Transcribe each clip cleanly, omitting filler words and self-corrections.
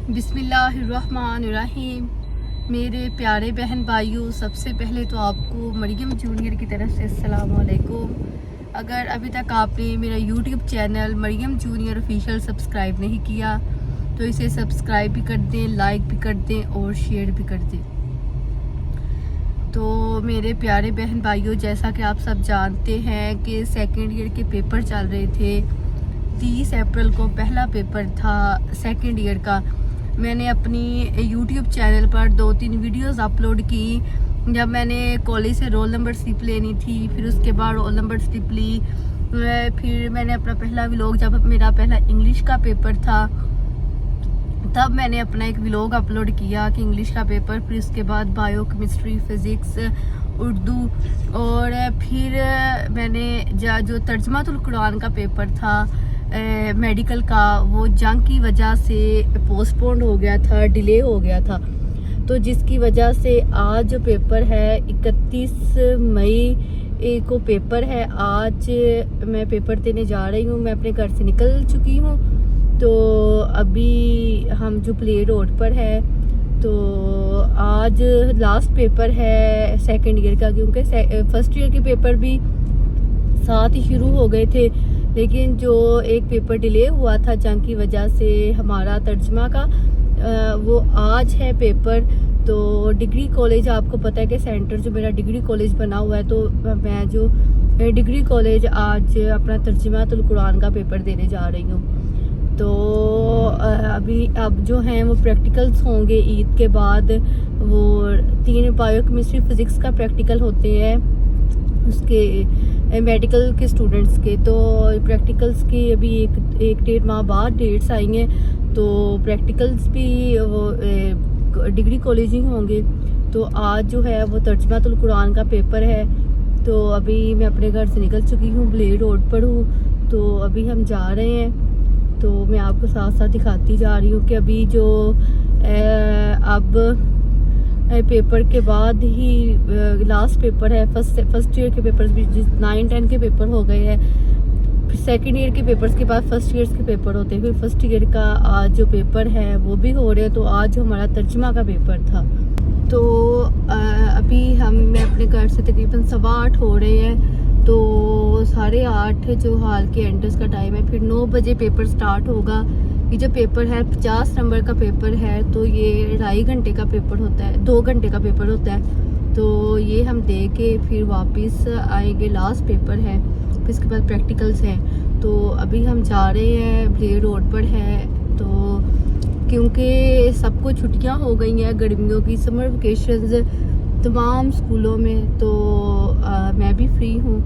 बिस्मिल्लाहिर्रहमानिर्रहीम। मेरे प्यारे बहन भाइयों, सबसे पहले तो आपको मरियम जूनियर की तरफ से अस्सलाम वालेकुम। अगर अभी तक आपने मेरा YouTube channel Mariyam junior official subscribe नहीं किया तो इसे सब्सक्राइब भी कर दें, लाइक भी कर दें और शेयर भी कर दें। तो मेरे प्यारे बहन भाइयों, जैसा कि आप सब जानते हैं कि सेकेंड ईयर के पेपर चल रहे थे। 30 अप्रैल को पहला पेपर था सेकेंड ईयर का। मैंने अपनी यूट्यूब चैनल पर 2-3 वीडियोस अपलोड की। जब मैंने कॉलेज से रोल नंबर स्लिप लेनी थी, फिर उसके बाद रोल नंबर स्लिप ली, फिर मैंने अपना पहला व्लॉग, जब मेरा पहला इंग्लिश का पेपर था तब मैंने अपना एक व्लॉग अपलोड किया कि इंग्लिश का पेपर, फिर उसके बाद बायो, केमिस्ट्री, फिज़िक्स, उर्दू, और फिर मैंने जो तर्जमातुल कुरान का पेपर था मेडिकल का, वो जंग की वजह से पोस्टपोन हो गया था, डिले हो गया था। तो जिसकी वजह से आज जो पेपर है 31 मई को पेपर है। आज मैं पेपर देने जा रही हूँ। मैं अपने घर से निकल चुकी हूँ। तो अभी हम जो प्ले रोड पर है, तो आज लास्ट पेपर है सेकेंड ईयर का, क्योंकि फर्स्ट ईयर के पेपर भी साथ ही शुरू हो गए थे, लेकिन जो एक पेपर डिले हुआ था जंग की वजह से हमारा तर्जमा का, वो आज है पेपर। तो डिग्री कॉलेज, आपको पता है कि सेंटर जो मेरा डिग्री कॉलेज बना हुआ है, तो मैं जो डिग्री कॉलेज आज अपना तर्जमातुल कुरान का पेपर देने जा रही हूँ। तो अब जो हैं वो प्रैक्टिकल्स होंगे ईद के बाद। वो 3 बायो, केमिस्ट्री, फिज़िक्स का प्रैक्टिकल होते हैं उसके मेडिकल के स्टूडेंट्स के। तो प्रैक्टिकल्स की अभी एक 1.5 माह बाद डेट्स आएंगे, तो प्रैक्टिकल्स भी वो डिग्री कॉलेज ही होंगे। तो आज जो है वो तर्जमातुल कुरान का पेपर है। तो अभी मैं अपने घर से निकल चुकी हूँ, ब्लेड रोड पर हूँ। तो अभी हम जा रहे हैं, तो मैं आपको साथ साथ दिखाती जा रही हूँ कि अभी जो अब पेपर के बाद ही लास्ट पेपर है। फर्स्ट ईयर के पेपर्स भी 9-10 के पेपर हो गए हैं। फिर सेकेंड ईयर के पेपर्स के बाद फर्स्ट ईयर के पेपर होते हैं। फिर फर्स्ट ईयर का आज जो पेपर है वो भी हो रहे हैं। तो आज जो हमारा तर्जमा का पेपर था, तो अभी मैं अपने घर से तकरीबन 8:15 हो रहे हैं। तो 8:30 जो हाल के एंट्रेंस का टाइम है। फिर 9 बजे पेपर स्टार्ट होगा। ये जो पेपर है 50 नंबर का पेपर है, तो ये 2.5 घंटे का पेपर होता है, 2 घंटे का पेपर होता है। तो ये हम दे के फिर वापस आएंगे, लास्ट पेपर है, फिर इसके बाद प्रैक्टिकल्स हैं। तो अभी हम जा रहे हैं, ब्लेड रोड पर है। तो क्योंकि सबको छुट्टियां हो गई हैं गर्मियों की, समर वेकेशंस तमाम स्कूलों में, तो मैं भी फ्री हूँ।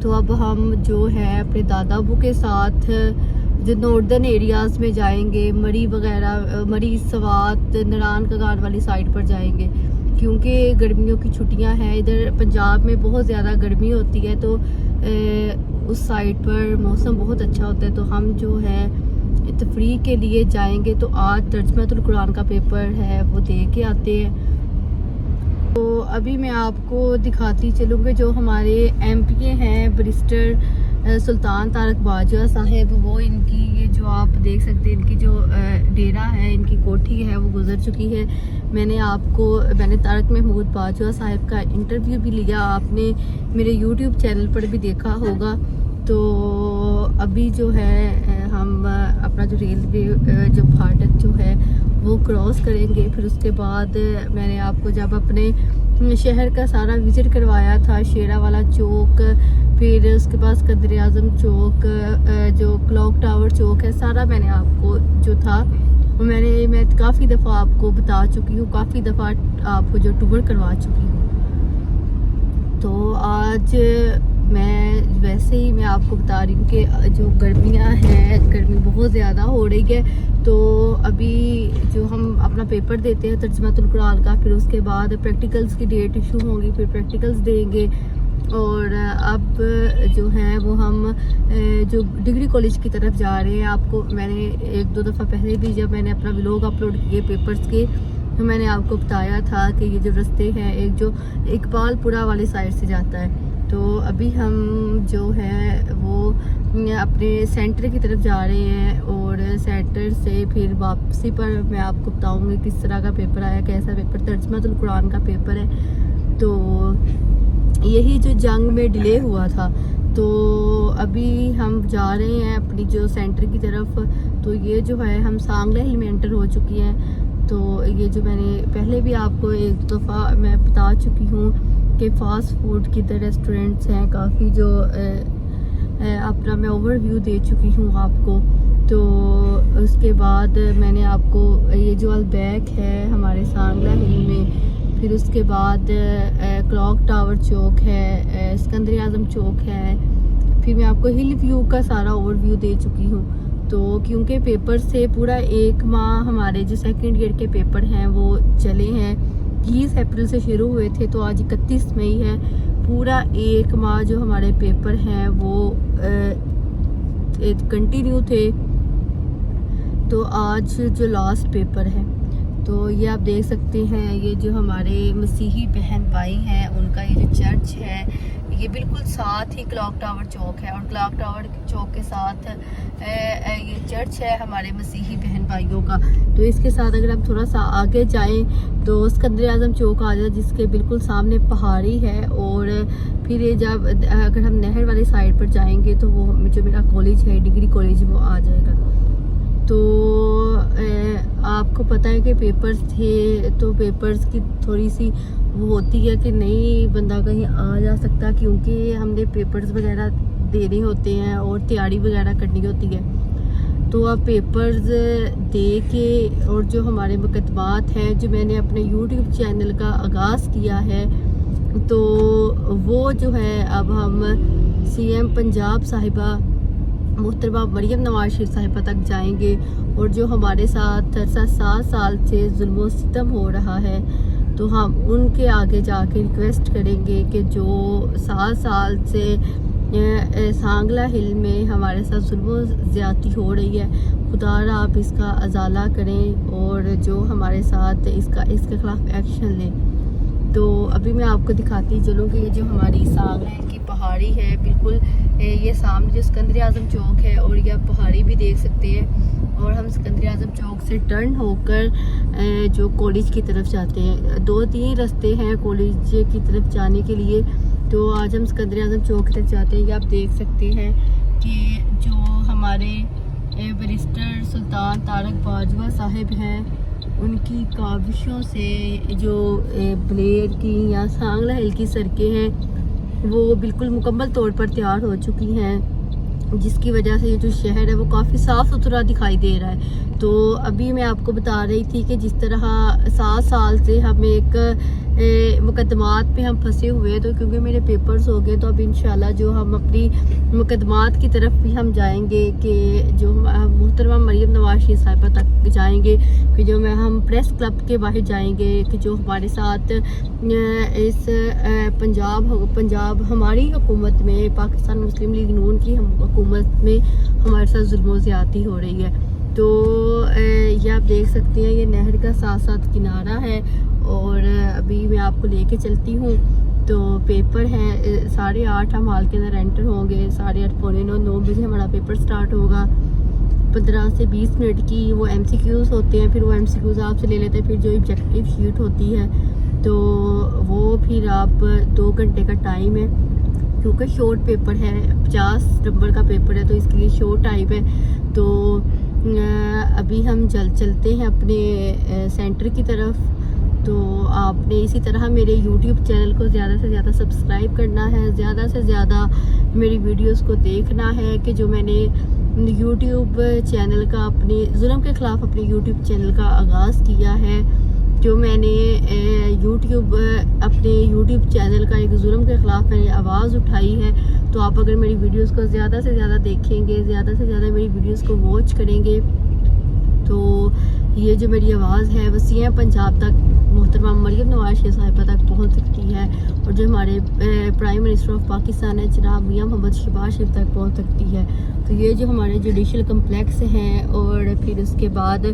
तो अब हम जो है अपने दादा अबू के साथ जो नॉर्दर्न एरियाज़ में जाएंगे, मरी वगैरह, मरी, सवात, नरान कगान वाली साइड पर जाएंगे, क्योंकि गर्मियों की छुट्टियां हैं। इधर पंजाब में बहुत ज़्यादा गर्मी होती है, तो उस साइड पर मौसम बहुत अच्छा होता है। तो हम जो है तफरीह के लिए जाएंगे। तो आज तर्जमातुल कुरान का पेपर है, वो दे के आते हैं। तो अभी मैं आपको दिखाती चलूँगी जो हमारे एमपीए हैं, बैरिस्टर सुल्तान तारक बाजवा साहब, वो इनकी ये जो आप देख सकते हैं, इनकी जो डेरा है, इनकी कोठी है, वो गुजर चुकी है। मैंने तारक महमूद बाजवा साहब का इंटरव्यू भी लिया, आपने मेरे यूट्यूब चैनल पर भी देखा होगा। तो अभी जो है हम अपना जो रेलवे जो फाटक जो है वो क्रॉस करेंगे। फिर उसके बाद मैंने आपको जब अपने शहर का सारा विज़िट करवाया था, शेरा वाला चौक, फिर उसके बाद सदर आज़म चौक, जो क्लॉक टावर चौक है, सारा मैंने आपको जो था वो मैं काफ़ी दफ़ा आपको बता चुकी हूँ, काफ़ी दफ़ा आपको जो टूर करवा चुकी हूँ। तो आज वैसे ही मैं आपको बता रही हूँ कि जो गर्मियाँ हैं, गर्मी बहुत ज़्यादा हो रही है। तो अभी जो हम अपना पेपर देते हैं तर्जमातुल कुरान का, फिर उसके बाद प्रैक्टिकल्स की डेट इशू होंगी, फिर प्रैक्टिकल्स देंगे। और अब जो है वो हम जो डिग्री कॉलेज की तरफ जा रहे हैं। आपको मैंने 1-2 दफ़ा पहले भी जब मैंने अपना व्लॉग अपलोड किए पेपर्स के, तो मैंने आपको बताया था कि ये जो रास्ते हैं, एक जो इकबालपुरा वाली साइड से जाता है। तो अभी हम जो है वो अपने सेंटर की तरफ जा रहे हैं। और और सेंटर से फिर वापसी पर मैं आपको बताऊंगी किस तरह का पेपर आया, कैसा पेपर, तर्जुमातुल कुरान का पेपर है। तो यही जो जंग में डिले हुआ था, तो अभी हम जा रहे हैं अपनी जो सेंटर की तरफ। तो ये जो है हम सांगला हिल में एंटर हो चुकी हैं। तो ये जो मैंने पहले भी आपको एक दफ़ा मैं बता चुकी हूँ कि फ़ास्ट फूड की तरह रेस्टोरेंट्स हैं काफ़ी, जो अपना मैं ओवरव्यू दे चुकी हूँ आपको। तो उसके बाद मैंने आपको ये जो अलबैक है हमारे सांगला हिल में, फिर उसके बाद क्लॉक टावर चौक है, सिकंदर आज़म चौक है, फिर मैं आपको हिल व्यू का सारा ओवरव्यू दे चुकी हूँ। तो क्योंकि पेपर से पूरा 1 माह हमारे जो सेकंड ईयर के पेपर हैं वो चले हैं, 20 अप्रैल से शुरू हुए थे, तो आज 31 मई है। पूरा 1 माह जो हमारे पेपर हैं वो कंटिन्यू थे। तो आज जो लास्ट पेपर है, तो ये आप देख सकते हैं, ये जो हमारे मसीही बहन भाई हैं उनका ये जो चर्च है ये बिल्कुल साथ ही क्लॉक टावर चौक है, और क्लॉक टावर चौक के साथ ये चर्च है हमारे मसीही बहन भाइयों का। तो इसके साथ अगर हम थोड़ा सा आगे जाएं तो सिकंदर आज़म चौक आ जाए, जिसके बिल्कुल सामने पहाड़ी है। और फिर ये जब अगर हम नहर वाली साइड पर जाएंगे तो वो जो मेरा कॉलेज है, डिग्री कॉलेज, वो आ जाएगा। तो आपको पता है कि पेपर्स थे, तो पेपर्स की थोड़ी सी वो होती है कि नहीं बंदा कहीं आ जा सकता, क्योंकि हमने पेपर्स वगैरह देने होते हैं और तैयारी वगैरह करनी होती है। तो अब पेपर्स दे के और जो हमारे मुकदमात हैं, जो मैंने अपने यूट्यूब चैनल का आगाज़ किया है, तो वो जो है अब हम CM पंजाब साहिबा मोहतरमा मरियम नवाज शरीफ साहिबा तक जाएंगे। और जो हमारे साथ 7 साल से जुल्म सितम हो रहा है, तो हम उनके आगे जाके रिक्वेस्ट करेंगे कि जो 7 साल से सांगला हिल में हमारे साथ जुल्म ज़्यादती हो रही है, खुदारा आप इसका अजाला करें और जो हमारे साथ इसके खिलाफ एक्शन लें। तो अभी मैं आपको दिखाती चलूँ कि ये जो हमारी सांगला की पहाड़ी है, बिल्कुल ये सामने जो सिकंदर आज़म चौक है, और ये आप पहाड़ी भी देख सकते हैं। और हम सिकंदर आज़म चौक से टर्न होकर जो कॉलेज की तरफ जाते हैं, 2-3 रास्ते हैं कॉलेज की तरफ जाने के लिए। तो आज हम सिकंदर आज़म चौक की तरफ जाते हैं। ये आप देख सकते हैं कि जो हमारे बैरिस्टर सुल्तान तारक बाजवा साहिब हैं, उनकी काविशों से जो ब्लेड की या सांगला हिल की सड़कें हैं वो बिल्कुल मुकम्मल तौर पर तैयार हो चुकी हैं, जिसकी वजह से ये जो शहर है वो काफ़ी साफ़ सुथरा दिखाई दे रहा है। तो अभी मैं आपको बता रही थी कि जिस तरह 7 साल से हम एक मुकदमात पे हम फंसे हुए, तो क्योंकि मेरे पेपर्स हो गए, तो अब इंशाल्लाह जो हम अपनी मुकदमात की तरफ भी हम जाएंगे कि जो मोहतरमा मरियम नवाज शरीफ साहिबा तक जाएंगे, कि जो हम प्रेस क्लब के बाहर जाएंगे, कि जो हमारे साथ इस पंजाब हमारी हुकूमत में, पाकिस्तान मुस्लिम लीग नून की हुकूमत में हमारे साथ जुल्म ज़्यादती हो रही है। तो ये आप देख सकते हैं, ये नहर का साथ साथ किनारा है। और अभी मैं आपको लेके चलती हूँ। तो पेपर है 8:30 हम हॉल के अंदर एंटर होंगे, 8:30 पौने 9 बजे हमारा पेपर स्टार्ट होगा। 15 से 20 मिनट की वो MCQs होते हैं, फिर वो MCQs आपसे ले लेते हैं। फिर जो ऑब्जेक्टिव शीट होती है तो वो फिर आप 2 घंटे का टाइम है, क्योंकि शॉर्ट पेपर है, 50 नंबर का पेपर है, तो इसके लिए शॉर्ट टाइम है। तो अभी हम चलते हैं अपने सेंटर की तरफ। तो आपने इसी तरह मेरे YouTube चैनल को ज़्यादा से ज़्यादा सब्सक्राइब करना है, ज़्यादा से ज़्यादा मेरी वीडियोस को देखना है, कि जो मैंने YouTube चैनल का अपने जुल्म के ख़िलाफ़ अपने YouTube चैनल का आगाज़ किया है। जो मैंने अपने YouTube चैनल का एक जुल्म के ख़िलाफ़ मैंने आवाज़ उठाई है। तो आप अगर मेरी वीडियोस को ज़्यादा से ज़्यादा देखेंगे, ज़्यादा से ज़्यादा मेरी वीडियोस को वॉच करेंगे, तो ये जो मेरी आवाज़ है वो CM पंजाब तक, मोहतरमा मरियम नवाज शरीफ साहिबा तक पहुंच सकती है। और जो हमारे प्राइम मिनिस्टर ऑफ पाकिस्तान है जनाब मियां मोहम्मद शहबाज शरीफ तक पहुंच सकती है। तो ये जो हमारे जुडिशल कम्प्लेक्स हैं, और फिर उसके बाद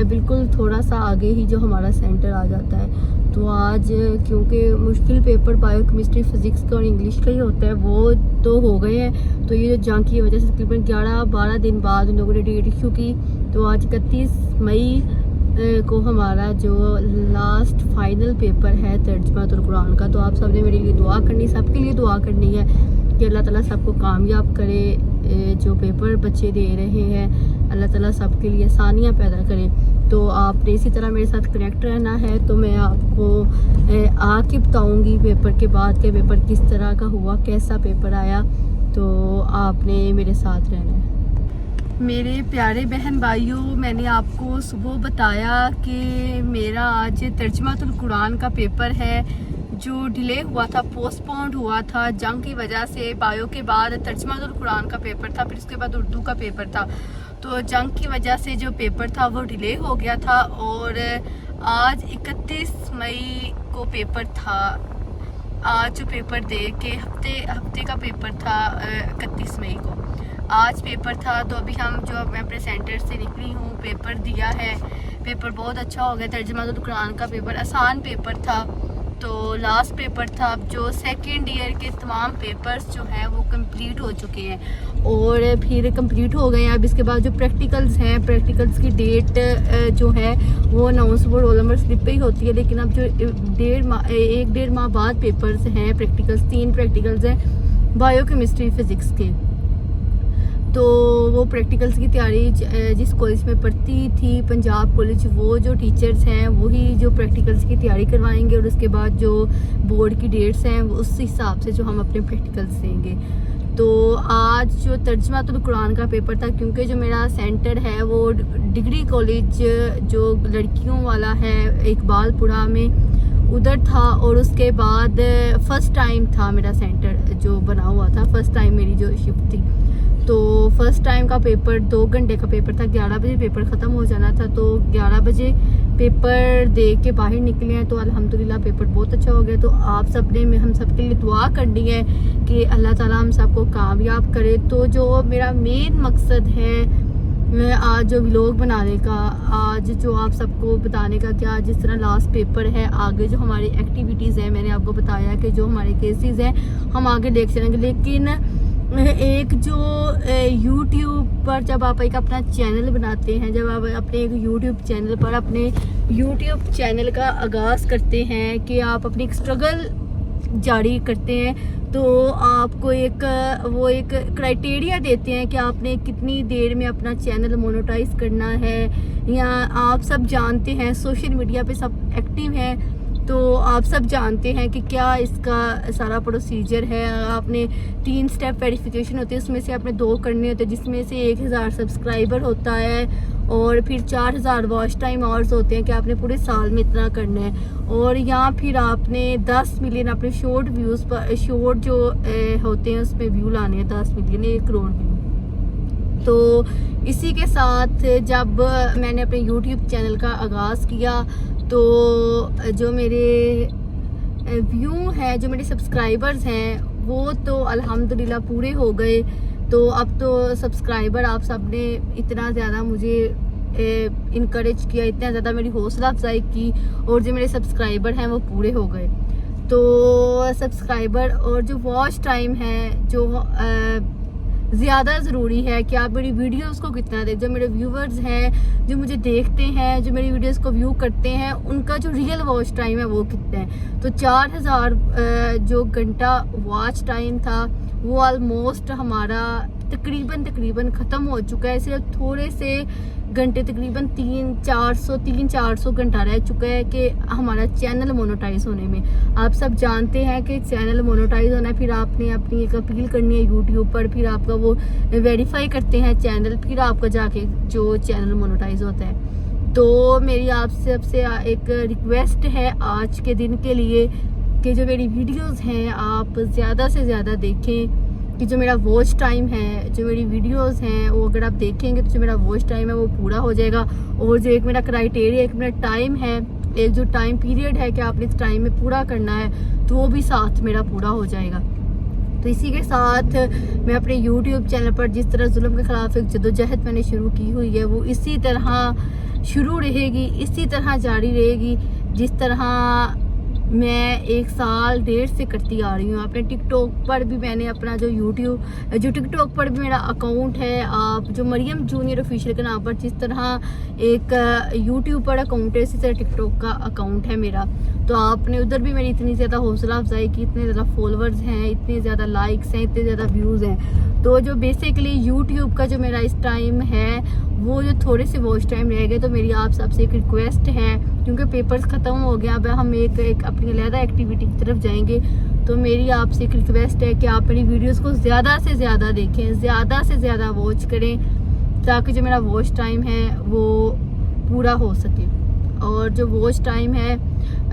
बिल्कुल थोड़ा सा आगे ही जो हमारा सेंटर आ जाता है। तो आज क्योंकि मुश्किल पेपर बायोकेमिस्ट्री, फिज़िक्स का और इंग्लिश का ही होता है, वो तो हो गए हैं। तो ये जो जंग की वजह से तकरीबन 11-12 दिन बाद उन लोगों ने डेट इशू की। तो आज 31 मई को हमारा जो लास्ट फाइनल पेपर है तर्जुमातुल कुरान का। तो आप सब ने मेरे लिए दुआ करनी, सबके लिए दुआ करनी है कि अल्लाह ताला सबको कामयाब करे। जो पेपर बच्चे दे रहे हैं अल्लाह ताला सबके लिए आसानियाँ पैदा करे। तो आपने इसी तरह मेरे साथ कनेक्ट रहना है। तो मैं आपको आके बताऊँगी पेपर के बाद के पेपर किस तरह का हुआ, कैसा पेपर आया। तो आपने मेरे साथ रहना है। मेरे प्यारे बहन भाइयों, मैंने आपको सुबह बताया कि मेरा आज तर्जुमातुल कुरान का पेपर है जो डिले हुआ था, पोस्टपोन्ड हुआ था जंग की वजह से। बायो के बाद तर्जुमातुल कुरान का पेपर था, फिर उसके बाद उर्दू का पेपर था। तो जंग की वजह से जो पेपर था वो डिले हो गया था और आज 31 मई को पेपर था। आज जो पेपर दे के हफ्ते का पेपर था 31 मई को आज पेपर था। तो अभी मैं अपने सेंटर से निकली हूँ, पेपर दिया है। पेपर बहुत अच्छा हो गया। तर्जुमातुल कुरान का पेपर आसान पेपर था। तो लास्ट पेपर था। अब जो सेकेंड ईयर के तमाम पेपर्स जो हैं वो कंप्लीट हो चुके हैं और फिर कंप्लीट हो गए हैं। अब इसके बाद जो प्रैक्टिकल्स हैं, प्रैक्टिकल्स की डेट जो है वो अनाउंस वो रोल नंबर स्लिप पे ही होती है। लेकिन अब जो 1-1.5 माह बाद पेपर्स हैं, प्रैक्टिकल्स 3 प्रैक्टिकल्स हैं बायोकेमिस्ट्री फिज़िक्स के। तो वो प्रैक्टिकल्स की तैयारी जिस कॉलेज में पढ़ती थी पंजाब कॉलेज, वो जो टीचर्स हैं वही जो प्रैक्टिकल्स की तैयारी करवाएंगे और उसके बाद जो बोर्ड की डेट्स हैं उस हिसाब से जो हम अपने प्रैक्टिकल्स देंगे। तो आज जो तर्जुमातुल कुरान का पेपर था, क्योंकि जो मेरा सेंटर है वो डिग्री कॉलेज जो लड़कियों वाला है इकबालपुरा में उधर था और उसके बाद फर्स्ट टाइम था मेरा सेंटर जो बना हुआ था, फर्स्ट टाइम मेरी जो शिफ्ट थी। तो फर्स्ट टाइम का पेपर 2 घंटे का पेपर था, 11 बजे पेपर ख़त्म हो जाना था। तो 11 बजे पेपर दे के बाहर निकले हैं। तो अल्हम्दुलिल्लाह पेपर बहुत अच्छा हो गया। तो आप सब ने हम सब के लिए दुआ करनी है कि अल्लाह ताला हम सबको कामयाब करे। तो जो मेरा मेन मकसद है आज जो व्लॉग बनाने का, आज जो आप सबको बताने का कि आज जिस तरह लास्ट पेपर है, आगे जो हमारी एक्टिविटीज़ हैं, मैंने आपको बताया कि जो हमारे केसेस हैं हम आगे देख चलेंगे। लेकिन एक जो YouTube पर जब आप एक अपना चैनल बनाते हैं, जब आप अपने एक YouTube चैनल पर अपने YouTube चैनल का आगाज़ करते हैं कि आप अपनी एक स्ट्रगल जारी करते हैं, तो आपको एक क्राइटेरिया देते हैं कि आपने कितनी देर में अपना चैनल मोनेटाइज करना है। या आप सब जानते हैं सोशल मीडिया पे सब एक्टिव हैं, तो आप सब जानते हैं कि क्या इसका सारा प्रोसीजर है। आपने 3 स्टेप वेरिफिकेशन होती है, उसमें से आपने 2 करने होते हैं, जिसमें से 1000 सब्सक्राइबर होता है और फिर 4000 वॉच टाइम आवर्स होते हैं कि आपने पूरे साल में इतना करना है। और या फिर आपने 10 मिलियन अपने शॉर्ट व्यूज़ पर, शॉर्ट जो होते हैं उसमें व्यू लाने हैं, 10 मिलियन 1 करोड़ व्यू। तो इसी के साथ जब मैंने अपने YouTube चैनल का आगाज़ किया तो जो मेरे व्यू हैं, जो मेरे सब्सक्राइबर्स हैं, वो तो अल्हम्दुलिल्लाह पूरे हो गए। तो अब तो सब्सक्राइबर आप सब ने इतना ज़्यादा मुझे इनकरेज किया, इतना ज़्यादा मेरी हौसला अफजाई की और जो मेरे सब्सक्राइबर हैं वो पूरे हो गए। तो सब्सक्राइबर और जो वॉच टाइम है जो ज़्यादा ज़रूरी है कि आप मेरी वीडियोस को कितना देखें। जो मेरे व्यूवर्स हैं, जो मुझे देखते हैं, जो मेरी वीडियोस को व्यू करते हैं, उनका जो रियल वॉच टाइम है वो कितना है। तो 4000 जो घंटा वॉच टाइम था वो ऑलमोस्ट हमारा तकरीबन ख़त्म हो चुका है। सिर्फ थोड़े से घंटे, तकरीबन 300-400 घंटा रह चुका है कि हमारा चैनल मोनेटाइज होने में। आप सब जानते हैं कि चैनल मोनेटाइज होना है, फिर आपने अपनी एक अपील करनी है यूट्यूब पर, फिर आपका वो वेरीफाई करते हैं चैनल, फिर आपका जाके जो चैनल मोनेटाइज होता है। तो मेरी आपसे एक रिक्वेस्ट है आज के दिन के लिए कि जो मेरी वीडियोस हैं आप ज़्यादा से ज़्यादा देखें, कि जो मेरा वॉच टाइम है, जो मेरी वीडियोस हैं, वो अगर आप देखेंगे तो जो मेरा वॉच टाइम है वो पूरा हो जाएगा। और जो एक मेरा क्राइटेरिया, एक मेरा टाइम है, एक जो टाइम पीरियड है कि आपने इस टाइम में पूरा करना है, तो वो भी साथ मेरा पूरा हो जाएगा। तो इसी के साथ मैं अपने YouTube चैनल पर जिस तरह जुल्म के ख़िलाफ़ एक जदोजहद मैंने शुरू की हुई है वो इसी तरह शुरू रहेगी, इसी तरह जारी रहेगी। जिस तरह मैं 1 साल 1.5 से करती आ रही हूँ। अपने टिकटॉक पर भी मैंने अपना जो टिकटॉक पर भी मेरा अकाउंट है, आप जो मरियम जूनियर ऑफिशियल के नाम पर जिस तरह एक यूट्यूब पर अकाउंट है, इसी तरह टिकटॉक का अकाउंट है मेरा। तो आपने उधर भी मेरी इतनी ज़्यादा हौसला अफजाई की, इतने ज़्यादा फॉलोअर्स हैं, इतने ज़्यादा लाइक्स हैं, इतने ज़्यादा व्यूज़ हैं। तो जो बेसिकली यूट्यूब का जो मेरा इस टाइम है, वो जो थोड़े से वॉच टाइम रह गए, तो मेरी आप सबसे एक रिक्वेस्ट है, क्योंकि पेपर्स ख़त्म हो गया, अब हम एक अपनी अलग एक्टिविटी की तरफ जाएंगे। तो मेरी आपसे एक रिक्वेस्ट है कि आप मेरी वीडियोस को ज़्यादा से ज़्यादा देखें, ज़्यादा से ज़्यादा वॉच करें, ताकि जो मेरा वॉच टाइम है वो पूरा हो सके। और जो वॉच टाइम है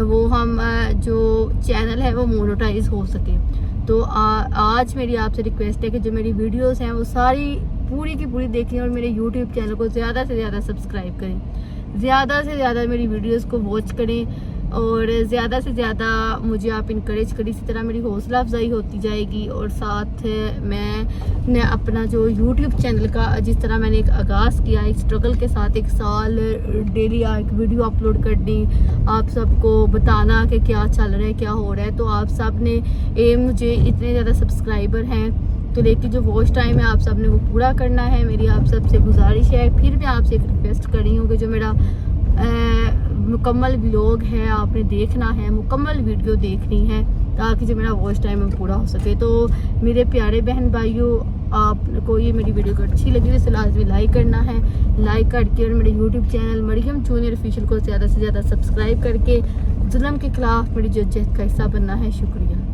वो हम जो चैनल है वो मोनेटाइज हो सके। तो आज मेरी आपसे रिक्वेस्ट है कि जो मेरी वीडियोस हैं वो सारी पूरी की पूरी देखें और मेरे यूट्यूब चैनल को ज़्यादा से ज़्यादा सब्सक्राइब करें, ज़्यादा से ज़्यादा मेरी वीडियोस को वॉच करें और ज़्यादा से ज़्यादा मुझे आप इनकरेज करें। इसी तरह मेरी हौसला अफजाई होती जाएगी। और साथ मैं अपना जो यूट्यूब चैनल का, जिस तरह मैंने एक आगाज़ किया एक स्ट्रगल के साथ, 1 साल डेली एक वीडियो अपलोड करनी, आप सबको बताना कि क्या चल रहा है, क्या हो रहा है। तो आप सब ने मुझे इतने ज़्यादा सब्सक्राइबर हैं, तो लेकिन जो वॉच टाइम है आप सब ने वो पूरा करना है। मेरी आप सबसे गुजारिश है, फिर मैं आपसे एक रिक्वेस्ट कर रही हूँ कि जो मेरा मुकम्मल व्लॉग है आपने देखना है, मुकम्मल वीडियो देखनी है, ताकि जो मेरा वॉच टाइम है पूरा हो सके। तो मेरे प्यारे बहन भाइयों, आपको ये मेरी वीडियो को अच्छी लगी तो इसे लाजमी लाइक करना है। लाइक करके और मेरे YouTube channel Mariyam junior official को ज़्यादा से ज़्यादा सब्सक्राइब करके जुल्म के खिलाफ मेरी जद्दोजहद का हिस्सा बनना है। शुक्रिया।